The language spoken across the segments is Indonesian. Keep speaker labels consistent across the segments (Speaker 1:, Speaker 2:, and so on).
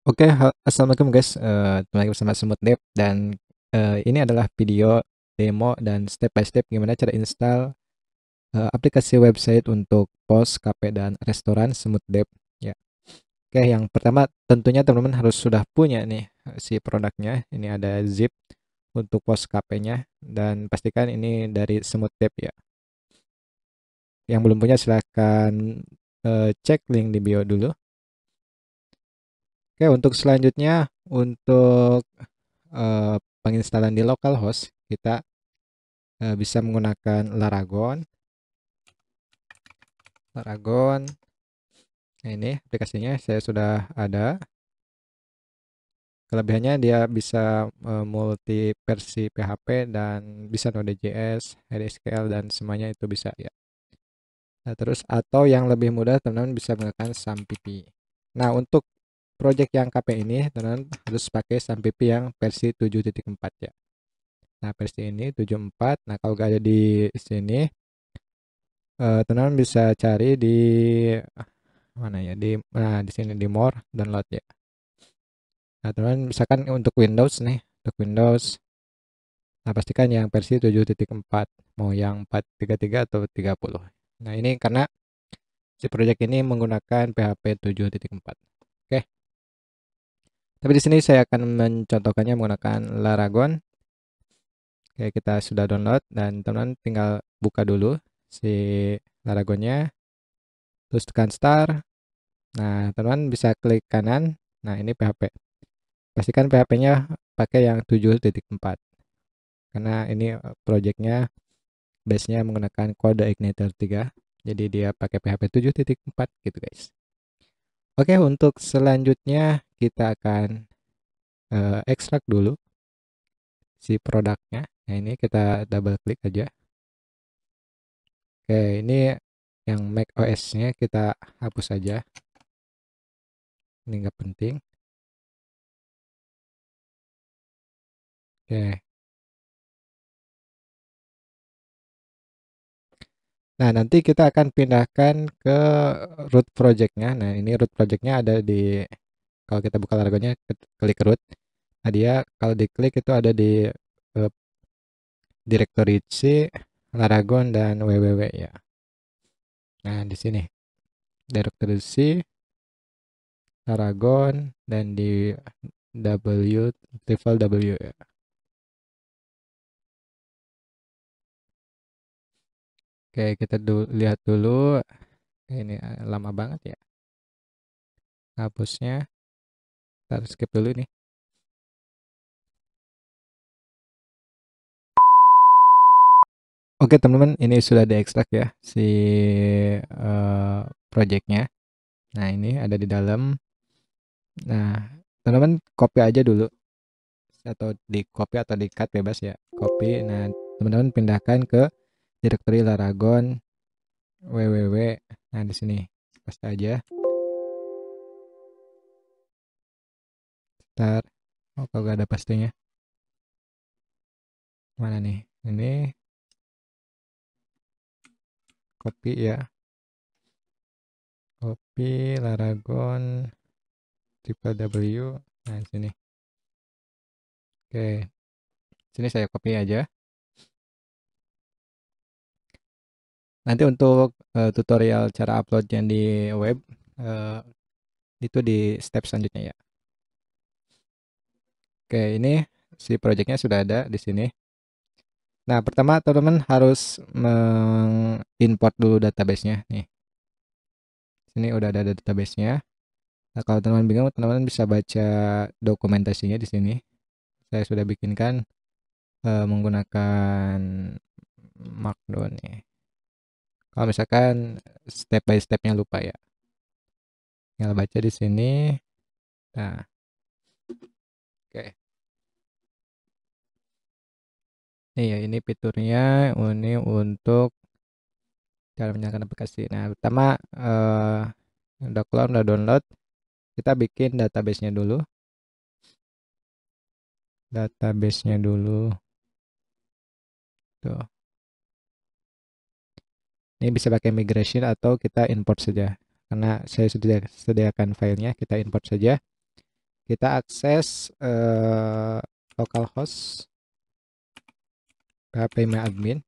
Speaker 1: Oke, assalamualaikum guys. Kembali lagi bersama Semut Dev dan ini adalah video demo dan step by step gimana cara install aplikasi website untuk pos, kafe dan restoran Semut Dev. Ya, oke. Yang pertama tentunya teman-teman harus sudah punya nih si produknya. Ini ada zip untuk pos kafenya dan pastikan ini dari Semut Dev ya. Yang belum punya silahkan cek link di bio dulu. Oke, untuk selanjutnya untuk penginstalan di localhost kita bisa menggunakan Laragon. Nah, ini aplikasinya saya sudah ada. Kelebihannya dia bisa multi versi PHP dan bisa Node.js, HDSQL dan semuanya itu bisa ya. Nah, terus atau yang lebih mudah teman-teman bisa menggunakan SAMPP. Nah, untuk project yang KP ini teman-teman harus pakai SAMPP yang versi 7.4 ya. Nah, versi ini 74. Nah, kalau nggak ada di sini teman-teman bisa cari di mana ya, di sini di more download ya. Nah, teman misalkan untuk Windows nih, untuk Windows, nah pastikan yang versi 7.4, mau yang 433 atau 30. Nah, ini karena si project ini menggunakan PHP 7.4. Oke, tapi di sini saya akan mencontohkannya menggunakan Laragon. Oke, kita sudah download dan teman-teman tinggal buka dulu si Laragonnya, terus tekan start. Nah, teman-teman bisa klik kanan. Nah, ini PHP. Pastikan PHP-nya pakai yang 7.4 karena ini projectnya base-nya menggunakan kode Igniter 3. Jadi dia pakai PHP 7.4 gitu guys. Oke, untuk selanjutnya kita akan ekstrak dulu si produknya. Nah, ini kita double klik aja. Oke, ini yang Mac OS-nya kita hapus saja. Ini nggak penting. Oke. Nah, nanti kita akan pindahkan ke root project-nya. Nah, ini root project-nya ada di, kalau kita buka Laragonnya, klik root. Nah, dia kalau diklik itu ada di directory C, Laragon, dan www ya. Nah, di sini directory C, Laragon, dan di W, triple W ya. Oke, kita lihat dulu. Ini lama banget ya hapusnya. Kita skip dulu nih. Oke teman-teman, ini sudah diekstrak ya si projectnya. Nah, ini ada di dalam. Nah, teman-teman copy aja dulu atau di copy atau di cut bebas ya. Copy. Nah, teman-teman pindahkan ke directory Laragon www. Nah, di sini paste aja. Start. Oh, kalau nggak ada pastenya. Mana nih? Ini copy ya. Copy Laragon triple W. Nah, di sini. Oke. Sini saya copy aja. Nanti untuk tutorial cara upload yang di web eh, itu di step selanjutnya ya. Oke, ini si projectnya sudah ada di sini. Nah, pertama teman-teman harus mengimport dulu database-nya nih. Sini udah ada database-nya. Nah, kalau teman-teman bingung, teman-teman bisa baca dokumentasinya di sini. Saya sudah bikinkan menggunakan Markdown nih. Kalau misalkan step by step-nya lupa ya. Tinggal baca di sini. Nah, oke. Iya, ini fiturnya ini untuk cara menyalakan aplikasi. Nah, pertama udah keluar, udah download, kita bikin database-nya dulu. Database-nya dulu. Tuh. Ini bisa pakai migration atau kita import saja. Karena saya sudah sediakan filenya, kita import saja. kita akses localhost phpMyAdmin.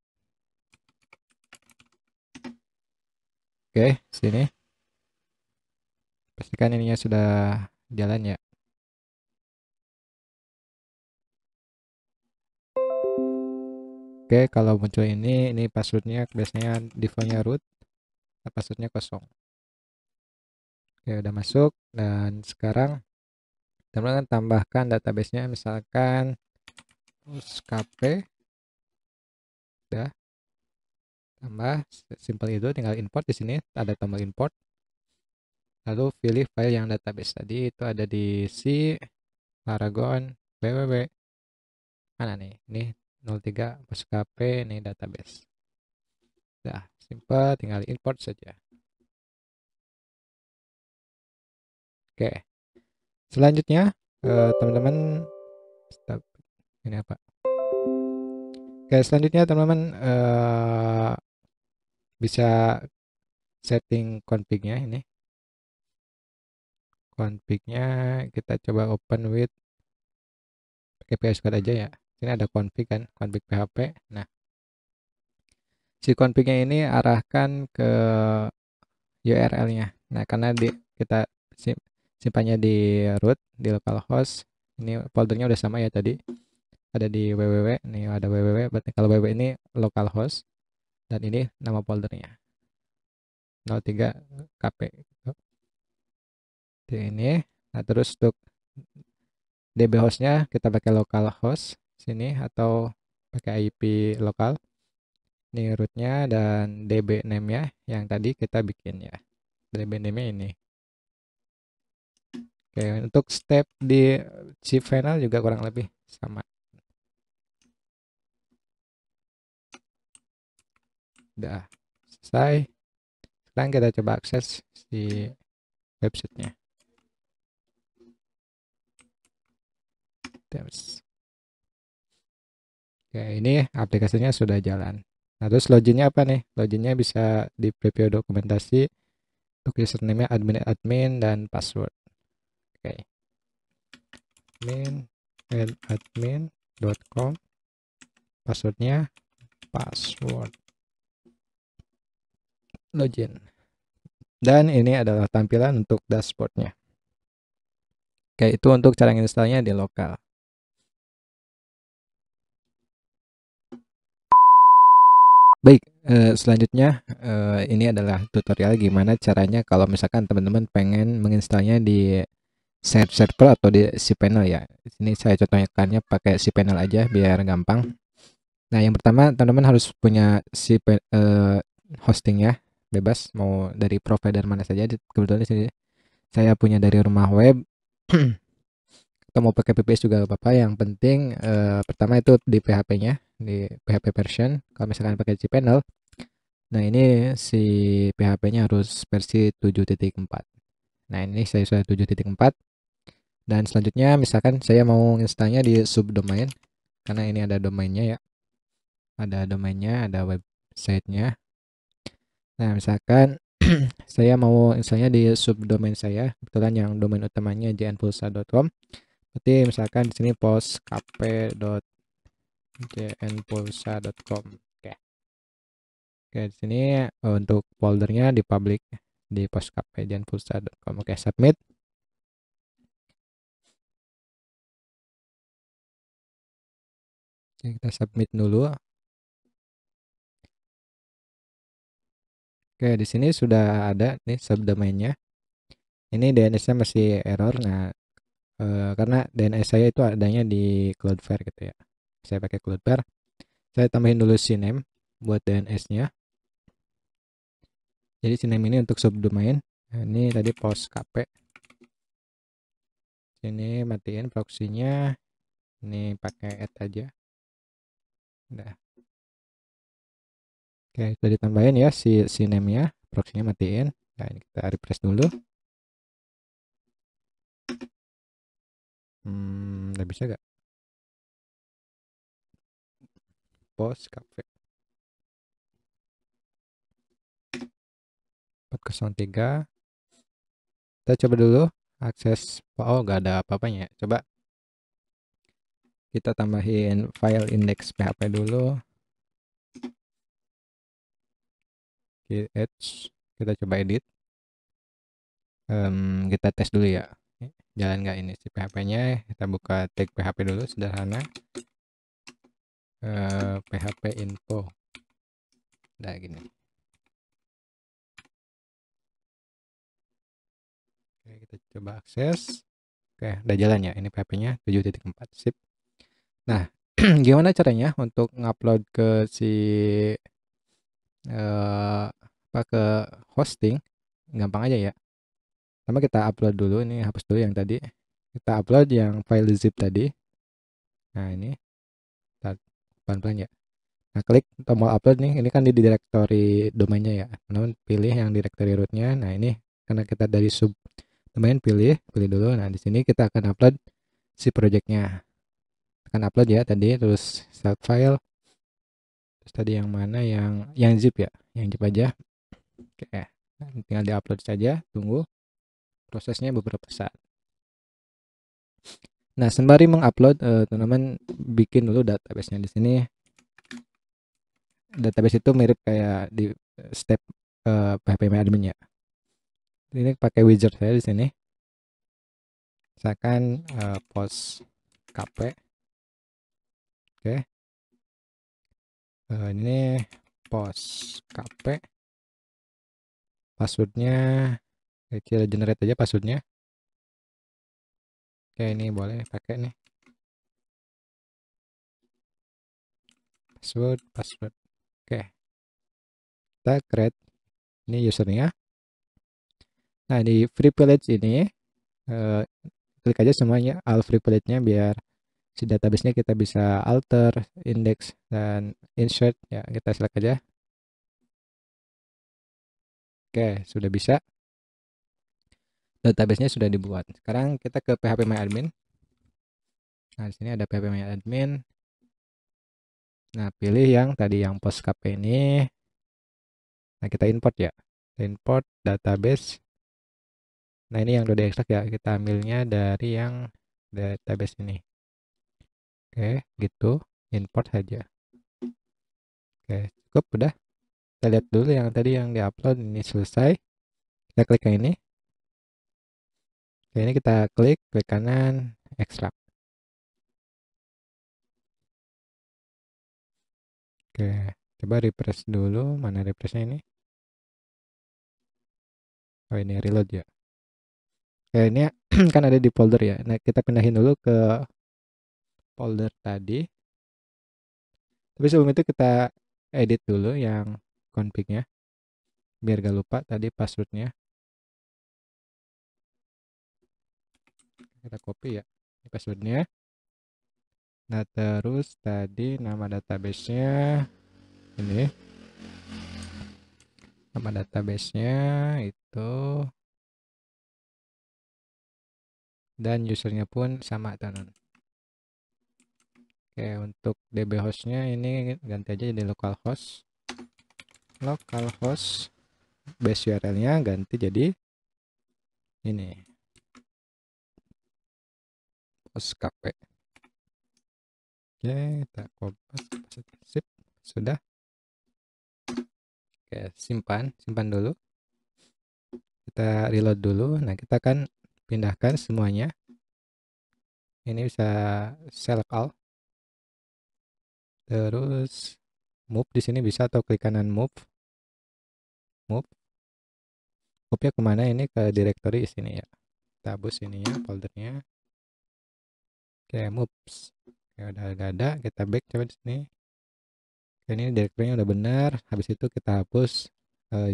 Speaker 1: Oke, sini. Pastikan ininya sudah jalan ya. Oke, kalau muncul ini passwordnya biasanya defaultnya root, passwordnya kosong. Oke, udah masuk dan sekarang teman-teman tambahkan databasenya, misalkan Puskp, udah tambah simple itu, tinggal import. Di sini ada tombol import, lalu pilih file yang database tadi itu ada di C Paragon www mana nih, ini 03 Puskp, ini database. Udah simple, tinggal import saja. Oke, selanjutnya teman-teman ini apa? Oke, selanjutnya teman-teman bisa setting config-nya ini. Config-nya kita coba open with pakai VS Code aja ya. Sini ada config kan, config PHP. Nah, si config-nya ini arahkan ke URL-nya. Nah, karena kita simpannya di root, di localhost. Ini foldernya udah sama ya tadi. Ada di www, nih ada www. Berarti kalau www ini localhost dan ini nama foldernya 03 KP. Ini. Nah, terus untuk DB hostnya kita pakai localhost sini atau pakai IP lokal. Ini rootnya dan DB name-nya yang tadi kita bikin ya. DB name-nya ini. Oke, untuk step di cPanel juga kurang lebih sama. Udah selesai. Sekarang kita coba akses si websitenya. Terus. Oke, ini aplikasinya sudah jalan. Nah, terus loginnya apa nih? Loginnya bisa di preview dokumentasi. Untuk username-nya admin dan password. Oke. admin@admin.com, passwordnya password login, dan ini adalah tampilan untuk dashboardnya. Oke, itu untuk cara installnya di lokal. Baik, selanjutnya ini adalah tutorial gimana caranya kalau misalkan teman-teman pengen menginstalnya di server atau di cPanel ya. Ini saya contohkannya pakai cPanel aja biar gampang. Nah, yang pertama teman-teman harus punya hostingnya, bebas mau dari provider mana saja. Kebetulan di sini saya punya dari rumah web. Atau mau pakai VPS juga gak apa-apa. Yang penting pertama itu di PHP-nya, di PHP version. Kalau misalkan pakai cPanel, nah ini si PHP-nya harus versi 7.4. Nah, ini saya sudah 7.4. Dan selanjutnya misalkan saya mau installnya di subdomain, karena ini ada domainnya ya. Ada domainnya, ada websitenya. Nah, misalkan saya mau misalnya di subdomain saya, kebetulan yang domain utamanya jnpulsa.com. Berarti misalkan di sini postkp.jnpulsa.com. Oke. Oke, di sini untuk foldernya di public di postkp.jnpulsa.com. Oke, submit. Oke, kita submit dulu. Oke, di sini sudah ada nih subdomainnya. Ini DNS-nya masih error. Nah, karena DNS saya itu adanya di Cloudflare gitu ya. Saya pakai Cloudflare. Saya tambahin dulu CNAME buat DNS-nya. Jadi CNAME ini untuk subdomain. Nah, ini tadi postkp. Sini matiin proxy-nya. Ini pakai add aja. Udah. Oke, sudah ditambahin ya si CNAME-nya. Proxy-nya matiin. Nah, ini kita refresh dulu. Udah bisa gak? Postkp 403. Kita coba dulu akses, oh nggak ada apa-apanya. Coba kita tambahin file index PHP dulu. Kita coba edit. Kita tes dulu ya, jalan nggak ini si PHP-nya. Kita buka tag PHP dulu sederhana, PHP info. Nah gini. Oke, kita coba akses. Oke, udah jalan ya. Ini PHP-nya 7.4. Sip. Nah, gimana caranya untuk ngupload ke si apa ke hosting? Gampang aja ya. Pertama kita upload dulu, ini hapus dulu yang tadi. Kita upload yang file zip tadi. Nah, ini pelan-pelan ya. Nah, klik tombol upload nih. Ini kan di directory domainnya ya. Namun pilih yang directory rootnya. Nah, ini karena kita dari sub domain, pilih dulu. Nah, di sini kita akan upload si projectnya. Akan upload ya tadi, terus start file. Terus tadi yang mana, yang zip ya, yang zip aja. Oke, tinggal diupload saja. Tunggu prosesnya beberapa saat. Nah, sembari mengupload, teman-teman bikin dulu database-nya di sini. Database itu mirip kayak di step PHP admin ya. Ini pakai widget saya di sini. Misalkan post kp. Oke. Ini post kp. Passwordnya kita generate aja passwordnya. Oke, ini boleh pakai nih. Password. Oke. Kita create ini usernya. Nah, di free privilege ini klik aja semuanya all free privilege-nya biar si database-nya kita bisa alter, index, dan insert ya. Kita select aja. Oke, sudah bisa. Database-nya sudah dibuat. Sekarang kita ke phpMyAdmin. Nah, di sini ada phpMyAdmin. Nah, pilih yang tadi yang PostKP ini. Nah, kita import ya. Kita import database. Nah, ini yang udah diekstrak ya. Kita ambilnya dari yang database ini. Oke, gitu. Import saja. Oke, cukup udah. Kita lihat dulu yang tadi yang diupload ini selesai. Kita klik yang ini. Oke, ini kita klik kanan, ekstrak. Oke, coba refresh dulu. Mana refreshnya ini? Oh, ini reload ya. Oke, ini kan ada di folder ya. Nah, kita pindahin dulu ke folder tadi. Tapi sebelum itu kita edit dulu yang config-nya. Biar gak lupa tadi passwordnya. Kita copy ya passwordnya. Nah, terus tadi nama database-nya ini. Nama database-nya itu, dan usernya pun sama teman. Oke, untuk DB host-nya ini ganti aja jadi localhost. Localhost base URL-nya ganti jadi ini postkp. Oke, kita copy, sip, sudah. Oke, simpan dulu. Kita reload dulu. Nah, kita akan pindahkan semuanya. Ini bisa select all. Terus move di sini bisa, atau klik kanan move. Move-nya kemana ini? Ke directory sini ya. Kita hapus ininya, foldernya. Oke, moves. Oke, udah gak ada. Kita back coba di sini. Oke, ini directory-nya udah benar. Habis itu kita hapus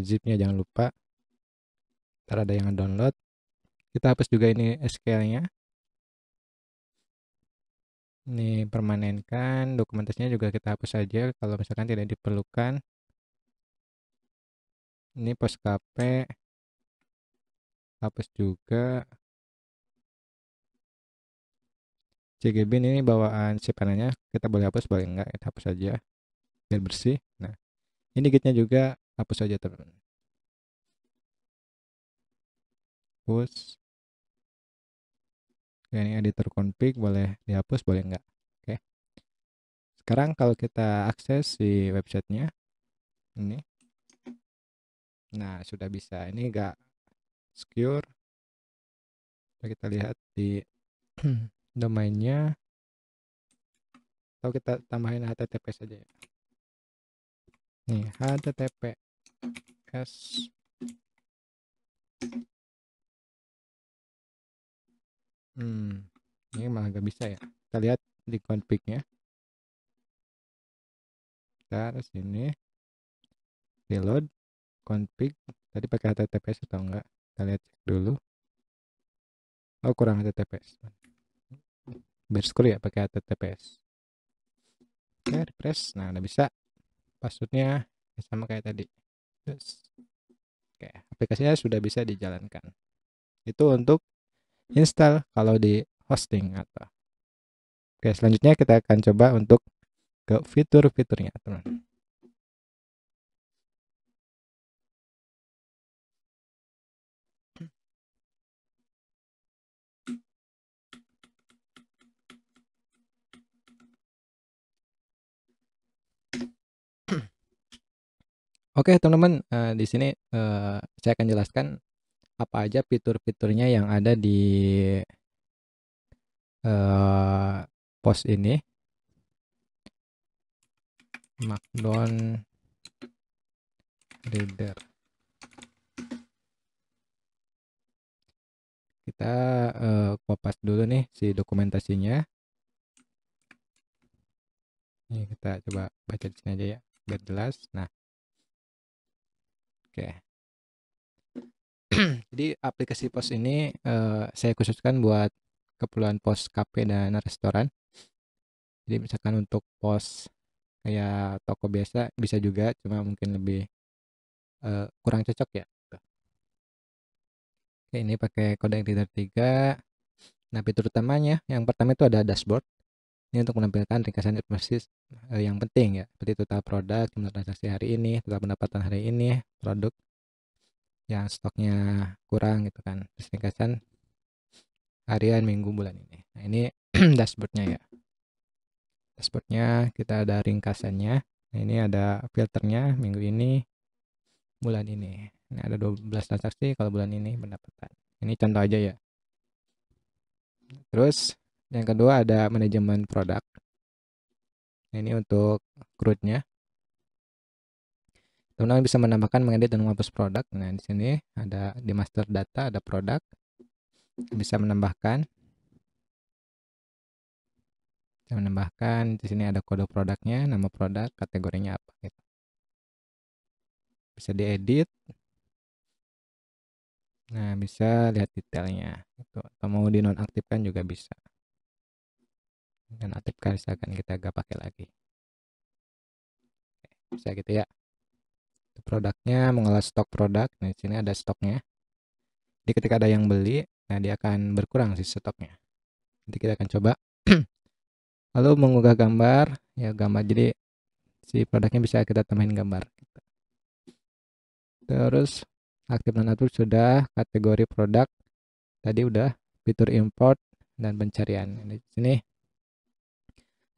Speaker 1: zip-nya, jangan lupa. Ntar ada yang download. Kita hapus juga ini SQL-nya. Ini permanenkan, dokumentasinya juga kita hapus saja kalau misalkan tidak diperlukan. Ini postkp, hapus juga. CGB ini bawaan simpanan, kita boleh hapus, boleh enggak, kita hapus saja biar bersih. Nah, ini gitnya juga hapus saja teman. Hapus. Oke, ini editor config boleh dihapus, boleh enggak. Oke. Sekarang kalau kita akses si websitenya ini, nah sudah bisa. Ini enggak secure. Kita lihat di domainnya, atau kita tambahin HTTP saja ya. Nih, HTTPS. Ini malah nggak bisa ya. Kita lihat di config-nya. Kita sini reload config. Tadi pakai HTTPS atau enggak? Kita lihat cek dulu. Oh, kurang HTTPS. Biar secure ya pakai HTTPS. Oke, refresh. Nah, udah bisa. Passwordnya sama kayak tadi. Terus, oke, aplikasinya sudah bisa dijalankan. Itu untuk install kalau di hosting atau. Oke, selanjutnya kita akan coba untuk ke fitur-fiturnya, teman. Oke, teman-teman, di sini saya akan jelaskan apa aja fitur-fiturnya yang ada di pos ini. Markdown Reader. Kita kopas dulu nih si dokumentasinya. Ini kita coba baca di sini aja ya, biar jelas. Nah, oke. Jadi aplikasi pos ini saya khususkan buat keperluan pos kafe dan restoran. Jadi misalkan untuk pos kayak toko biasa bisa juga, cuma mungkin lebih kurang cocok ya. Oke, ini pakai Codex Reader 3. Nah, fitur utamanya yang pertama itu ada dashboard. Ini untuk menampilkan ringkasan informasi yang penting ya, seperti total produk, jumlah transaksi hari ini, total pendapatan hari ini, produk yang stoknya kurang gitu kan. Terus ringkasan harian, minggu, bulan ini. Nah, ini dashboardnya ya. Dashboardnya kita ada ringkasannya. Nah, ini ada filternya minggu ini, bulan ini. Ini ada 12 transaksi kalau bulan ini pendapatan. Ini contoh aja ya. Terus yang kedua ada manajemen produk. Nah, ini untuk CRUD-nya. Teman-teman bisa menambahkan, mengedit dan menghapus produk. Nah, di sini ada di master data ada produk. Bisa menambahkan. Di sini ada kode produknya, nama produk, kategorinya apa gitu. Bisa diedit. Nah, bisa lihat detailnya gitu. Atau mau dinonaktifkan juga bisa. Dan aktifkan misalkan kita gak pakai lagi. Bisa gitu ya. Produknya mengolah stok produk. Nah, di sini ada stoknya. Jadi ketika ada yang beli, nah dia akan berkurang sih stoknya. Nanti kita akan coba. Lalu mengunggah gambar, ya gambar. Jadi si produknya bisa kita tambahin gambar. Terus aktif dan atur sudah, kategori produk tadi udah, fitur import dan pencarian. Di sini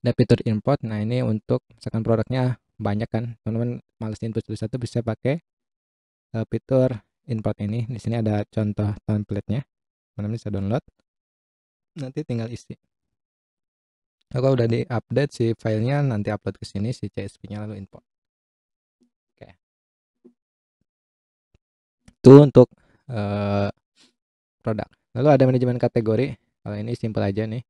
Speaker 1: ada fitur import. Nah, ini untuk misalkan produknya banyak kan, teman-teman males input satu-satu, bisa pakai fitur import ini. Di sini ada contoh template-nya. Teman-teman bisa download. Nanti tinggal isi. Kalau udah di-update si filenya, nanti upload ke sini si CSV-nya lalu import. Oke. Itu untuk produk. Lalu ada manajemen kategori. Kalau ini simple aja nih.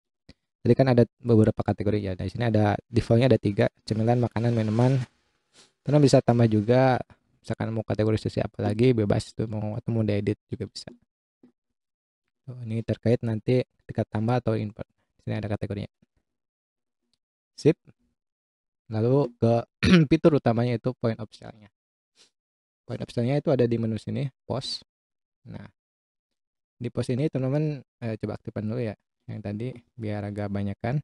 Speaker 1: Jadi kan ada beberapa kategori ya. Di sini ada defaultnya ada 3, cemilan, makanan, minuman. Terus bisa tambah juga, misalkan mau kategorisasi apa lagi bebas itu, mau atau mau diedit juga bisa. Ini terkait nanti ketika tambah atau import. Di sini ada kategorinya. Sip. Lalu ke fitur utamanya itu point of sale-nya. Point of sale-nya itu ada di menu sini, post. Nah, di post ini teman-teman coba aktifkan dulu ya. Yang tadi biar agak banyakan.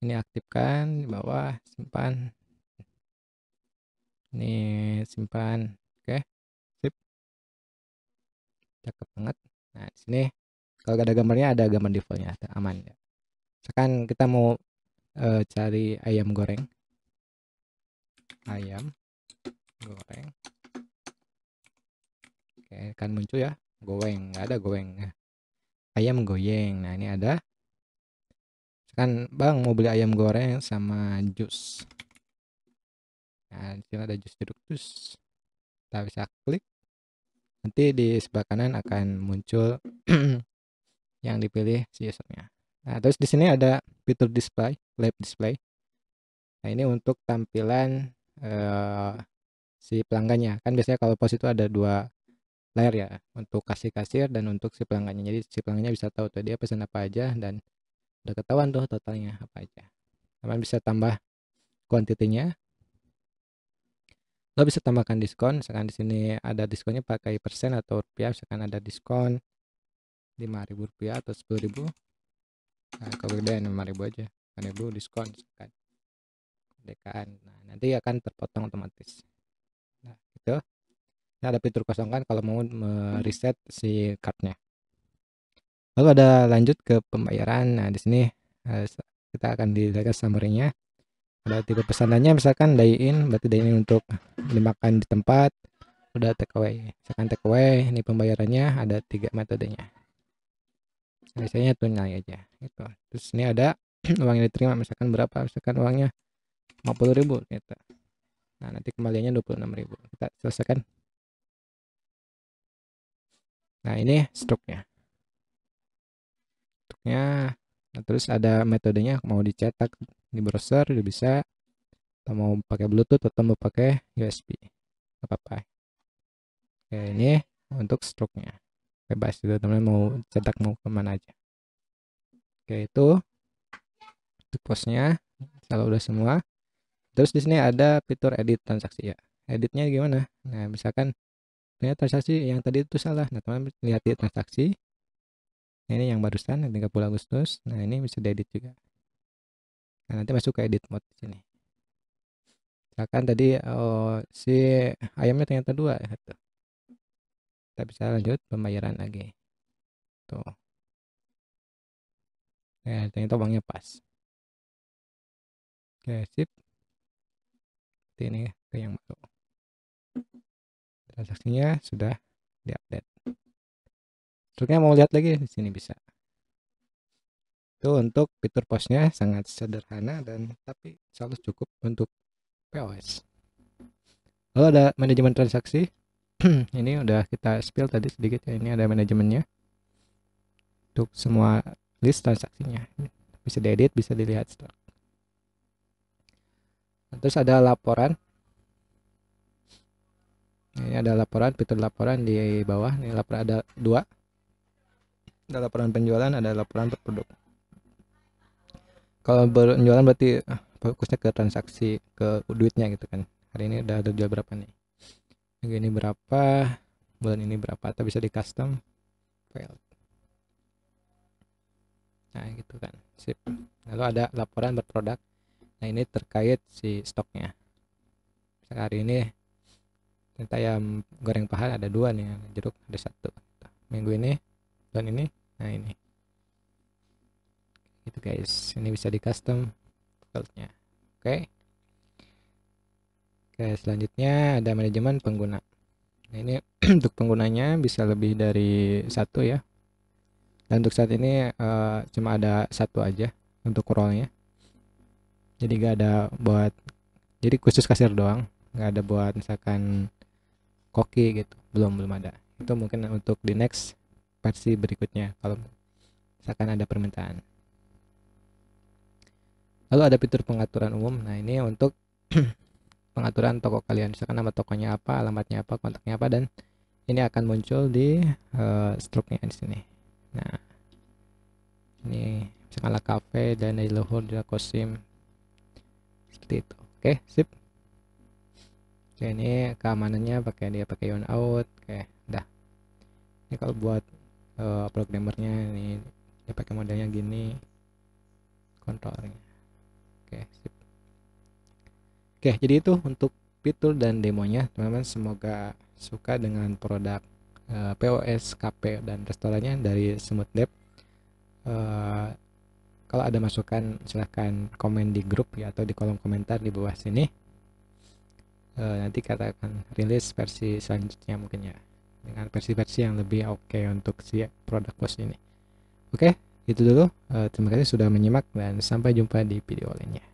Speaker 1: Ini aktifkan di bawah, simpan. Ini simpan. Oke, sip. Cakep banget. Nah, di sini Kalau ada gambarnya, ada gambar defaultnya, aman ya. Misalkan kita mau cari ayam goreng, oke, kan muncul ya, goreng, nggak ada goreng. Ayam goyeng. Nah, ini ada. Kan bang mau beli ayam goreng sama jus. Nah, di sini ada jus jeruk jus. Kita bisa klik. Nanti di sebelah kanan akan muncul yang dipilih si usernya. Nah, terus di sini ada fitur display, live display. Nah, ini untuk tampilan si pelanggannya. Kan biasanya kalau pos itu ada dua layar ya, untuk kasir dan untuk si pelanggannya. Jadi si pelanggannya bisa tahu tuh dia pesan apa aja dan udah ketahuan tuh totalnya apa aja. Teman bisa tambah kuantitinya. Lo bisa tambahkan diskon, misalkan di sini ada diskonnya pakai persen atau rupiah, misalkan ada diskon Rp5.000 atau Rp10.000. Nah, kalau gedean Rp5.000 aja, Rp5.000 diskon misalkan. Kedekaan. Nah, nanti akan terpotong otomatis. Nah, gitu. Ini ada fitur kosongkan kalau mau mereset si cardnya. Lalu ada lanjut ke pembayaran. Nah, di sini kita akan dilihat summary-nya. Ada tipe pesanannya, misalkan dine in, berarti dine in untuk dimakan di tempat. Udah take away, misalkan take away, ini pembayarannya ada 3 metodenya. Biasanya tunai aja gitu. Terus ini ada uang yang diterima, misalkan berapa, misalkan uangnya 50.000 gitu. Nah, nanti kembaliannya 26.000. Kita selesaikan. Nah, ini struknya. Nah, terus ada metodenya, mau dicetak di browser udah bisa, atau mau pakai Bluetooth atau mau pakai USB, apa-apa. Oke, ini untuk struknya bebas gitu, teman mau cetak mau kemana aja. Oke, itu untuk posnya kalau udah semua. Terus di sini ada fitur edit transaksi ya. Editnya gimana? Nah, misalkan ternyata transaksi yang tadi itu salah. Nah, teman lihat di transaksi. Nah, ini yang barusan 30 Agustus. Nah, ini bisa diedit juga. Nah, nanti masuk ke edit mode di sini. Misalkan tadi si ayamnya ternyata 2 gitu. Kita bisa lanjut pembayaran lagi. Tuh. Nah, ternyata uangnya pas. Oke, sip. Ini ke yang baru. Transaksinya sudah diupdate. Struknya mau lihat lagi di sini bisa. Itu untuk fitur posnya sangat sederhana dan tapi selalu cukup untuk POS. Lalu ada manajemen transaksi. Ini udah kita spill tadi sedikit ya. Ini ada manajemennya untuk semua list transaksinya. Bisa diedit, bisa dilihat. Terus ada laporan. Ini ada laporan, fitur laporan di bawah. Ini laporan ada 2. Ada laporan penjualan, ada laporan per produk. Kalau penjualan berarti fokusnya ke transaksi, ke duitnya gitu kan. Hari ini udah ada jual berapa nih? Minggu ini berapa? Bulan ini berapa? Atau bisa di custom file. Nah, gitu kan. Sip. Lalu ada laporan berproduk. Nah, ini terkait si stoknya. Misalkan hari ini ternyata ayam goreng paha ada 2 nih, jeruk ada 1. Minggu ini, bulan ini, nah ini. Gitu guys. Ini bisa di custom file-nya. Oke. Oke, selanjutnya ada manajemen pengguna. Nah, ini untuk penggunanya bisa lebih dari 1 ya. Dan untuk saat ini cuma ada 1 aja untuk role-nya. Jadi gak ada buat, jadi khusus kasir doang, nggak ada buat misalkan koki gitu, belum ada. Itu mungkin untuk di next versi berikutnya kalau misalkan ada permintaan. Lalu ada fitur pengaturan umum. Nah, ini untuk pengaturan toko kalian, misalkan nama tokonya apa, alamatnya apa, kontaknya apa, dan ini akan muncul di struknya di sini. Nah, ini misalkan La Cafe dan dari luhur di Kosim seperti itu. Oke, sip. Oke, ini keamanannya pakai on out. Oke, udah. Ini kalau buat programmernya ini dia pakai modelnya gini, kontrolnya. Oke, sip. Oke, jadi itu untuk fitur dan demonya, teman-teman. Semoga suka dengan produk POS, cafe, dan restorannya dari Smooth Dev. Eh, Kalau ada masukan silahkan komen di grup ya atau di kolom komentar di bawah sini. Nanti kita akan rilis versi selanjutnya mungkin ya, dengan versi-versi yang lebih oke untuk si produk post ini. Oke, itu dulu. Terima kasih sudah menyimak dan sampai jumpa di video lainnya.